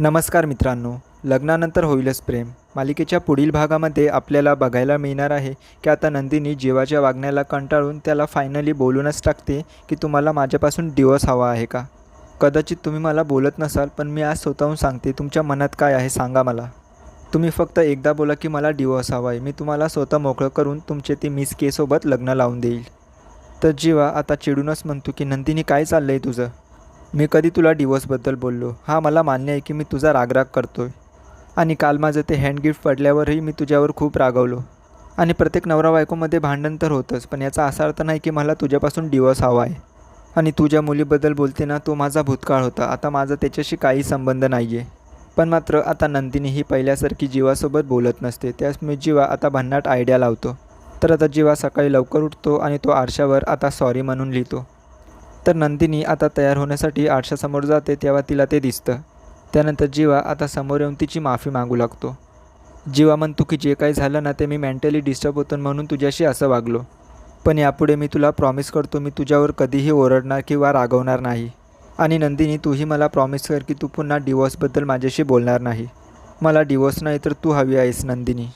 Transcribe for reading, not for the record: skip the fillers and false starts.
नमस्कार मित्रांनो, लग्नानंतर होईलच प्रेम मालिकेच्या पुढील भागामध्ये आपल्याला बघायला मिळणार आहे की आता नंदिनी जीवाच्या वागण्याला कंटाळून त्याला फायनली बोलूनच टाकते की तुम्हाला माझ्यापासून डिवोर्स हवा आहे का? कदाचित तुम्ही मला बोलत नसाल, पण मी आज स्वतःहून सांगते, तुमच्या मनात काय आहे सांगा मला. तुम्ही फक्त एकदा बोला की मला डिवोर्स हवा आहे, मी तुम्हाला स्वतः मोकळं करून तुमचे ती मिस के सोबत लग्न लावून देईल. तर जीवा आता चिडूनच म्हणतो की नंदिनी काय चाललं आहे तुझं? मी कधी तुला डिवोर्सबद्दल बोललो? हां, मला मान्य आहे की मी तुझा रागराग करतोय आणि काल माझं ते हँड गिफ्ट पडल्यावरही मी तुझ्यावर खूप रागवलो आणि प्रत्येक नवरा बायकोमध्ये भांडण तर होतंच, पण याचा असा अर्थ नाही की मला तुझ्यापासून डिवोर्स हवा आहे. आणि तू ज्या मुलीबद्दल बोलते ना, तो माझा भूतकाळ होता, आता माझा त्याच्याशी काही संबंध नाही आहे. पण मात्र आता नंदिनी ही पहिल्यासारखी जीवासोबत बोलत नसते, त्यामुळे जीवा आता भन्नाट आयडिया लावतो. तर आता जीवा सकाळी लवकर उठतो आणि तो आरशावर आता सॉरी म्हणून लिहितो. तर नंदिनी आता तयार होण्यासाठी आरशासमोर जाते तेव्हा तिला ते दिसतं. त्यानंतर जीवा आता समोर येऊन तिची माफी मागू लागतो. जीवा म्हणतो की जे काही झालं ना, ते मी मेंटली डिस्टर्ब होतो म्हणून तुझ्याशी असं वागलो. पण यापुढे मी तुला प्रॉमिस करतो, मी तुझ्यावर कधीही ओरडणार किंवा रागवणार नाही. आणि नंदिनी, तूही मला प्रॉमिस कर की तू पुन्हा डिवोर्सबद्दल माझ्याशी बोलणार नाही. मला डिवोर्स नाही तर तू हवी आहेस नंदिनी.